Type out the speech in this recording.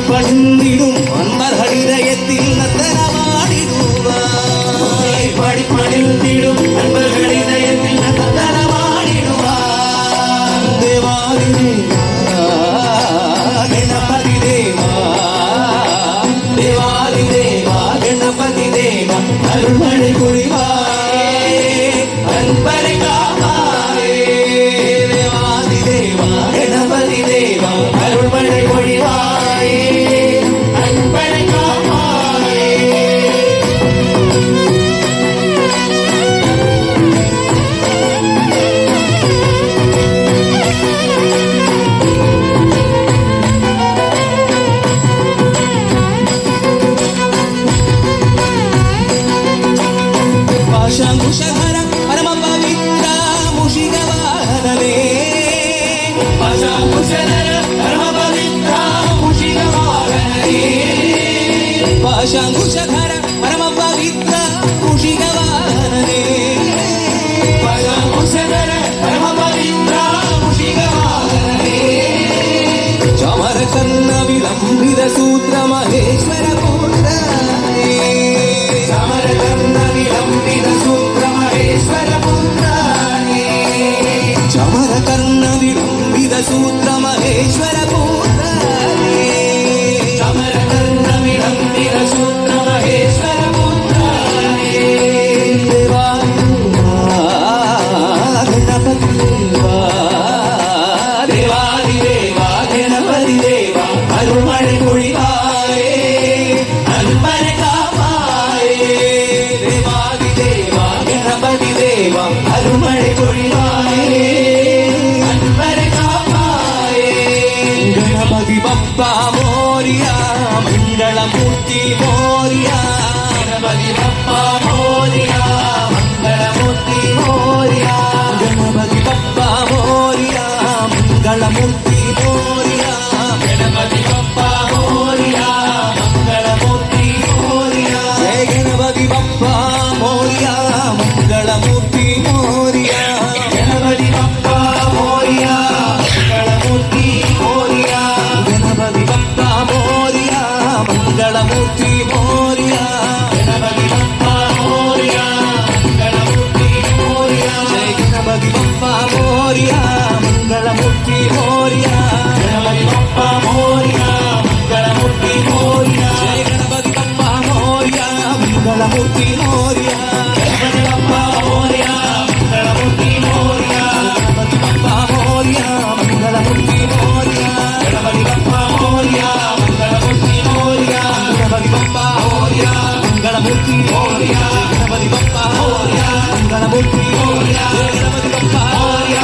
பணிந்திடும் அன்பர்கள் இதயத்தில் நத்தனமாடிடுவாய் பாடி பணிந்திடும் அன்பர்கள் இதயத்தில் நத்தனமாடிடுவாய் தேவாதி கணபதி தேவா தேவாதி தேவா கணபதி தேவா அருள்மழை பொழிவாயே அன்பரை காப்பாயே தேவாதி தேவா கணபதி தேவா அருள்மழை பொழிவாயே அன்பரை காப்பாயே ಪಾಶಾಂಕುಶಧರ ಪರಮ ಪವಿತ್ರ ಮುಷಿಗವಾಹನನೇ ಪಾಶಾಂಕುಶಧರ ಪರಮ ಪವಿತ್ರ ಮುಷಿಗವಾಹನನೇ ಪಾಶಾಂಕುಶಧರ ಪರಮ ಪವಿತ್ರ ಮುಷಿಗವಾಹನನೇ ಪಾಶಾಂಕುಶಧರ ಪರಮ ಪವಿತ್ರ ಮುಷಿಗವಾಹನನೇ ಚಮರ ಕನ್ನ ವಿಲಂಬಿತ ಸೂತ್ರ ಮಹೇಶ್ವರ ಪುತ್ರನೇ ಚಮರ ಕನ್ನ ವಿಲಂಬಿತ ಸೂತ್ರ ಮಹೇಶ್ವರ ಪುತ್ರನೇ ಚಮರ ಕನ್ನ ವಿಲಂಬಿತ ಸೂತ್ರ ಮಹೇಶ್ವರ ಪುತ್ರನೇ ಚಮರ ಕನ್ನ ವಿಲಂಬಿತ ಸೂತ್ರ ಮಹೇಶ್ವರ ಪುತ್ರನೇ ಗಣಪತಿ தேவாதி தேவா கணபதி தேவா அருள்மழை பொழிவாயே அன்பரை காப்பாயே தேவாதி தேவா கணபதி தேவா அருள்மழை பொழிவாயே அன்பரை காப்பாயே ಗಣಪತಿ ಬಪ್ಪ ಮೋರಿಯ ಮಂಗಳಮೂರ್ತಿ ಮೋರಿಯ ಗಣಪತಿ ಬಪ್ಪ ಮೋರಿಯ ಮಂಗಳಮೂರ್ತಿ ಮೋರಿಯ ಗಣಪತಿ ಬಪ್ಪ ಮೋರಿಯ ಮಂಗಳಮೂರ್ತಿ ಮೋರಿಯ ಗಣಪತಿ ಬಪ್ಪ ಮೋರಿಯ ಮಂಗಳಮೂರ್ತಿ ಮೋರಿಯ ಜಯ ಗಣಪತಿ ಬಪ್ಪ ಮೋರಿಯ ಮಂಗಳಮೂರ್ತಿ ಮೋರಿಯ ಗಣಪತಿ ಬಪ್ಪ ಮೋರಿಯ ಮಂಗಳಮೂರ್ತಿ ಮೋರಿಯ ಗಣಪತಿ ಬಪ್ಪ ಮೋರಿಯ ಮಂಗಳಮೂರ್ತಿ ಮೋರಿಯ ಗಣಪತಿ ಬಪ್ಪ ಮೋರಿಯ ಮಂಗಳಮೂರ್ತಿ ಮೋರಿಯ ಜಯ ಗಣಪತಿ ಬಪ್ಪ ಮೋರಿಯ ಮಂಗಳಮೂರ್ತಿ ಮೋರಿಯ ಗಣಪತಿ ಬಪ್ಪ ಮೋರಿಯ ಮಂಗಳಮೂರ್ತಿ ಮೋರಿಯ ಜಯ ಗಣಪತಿ ಬಪ್ಪ ಮೋರಿಯ ಮಂಗಳಮೂರ್ತಿ ಮೋರಿಯ ಗಣಪತಿ ಬಪ್ಪ ಮೋರಿಯ ಮಂಗಳಮೂರ್ತಿ ಮೋರಿಯ ಗಣಪತಿ ಬಪ್ಪ ಮೋರಿಯ ಮಂಗಳಮೂರ್ತಿ ಮೋರಿಯ ಗಣಪತಿ ಬಪ್ಪ ಮೋರಿಯ ಮಂಗಳಮೂರ್ತಿ ಮೋರಿಯ ಗಣಪತಿ ಬಪ್ಪ ಮೋರಿಯ ಮಂಗಳಮೂರ್ತಿ ಮೋರಿಯ ಗಣಪತಿ ಬಪ್ಪ ಮೋರಿಯ ಮಂಗಳಮೂರ್ತಿ ಮೋರಿಯ ಗಣಪತಿ ಬಪ್ಪ ಮೋರಿಯ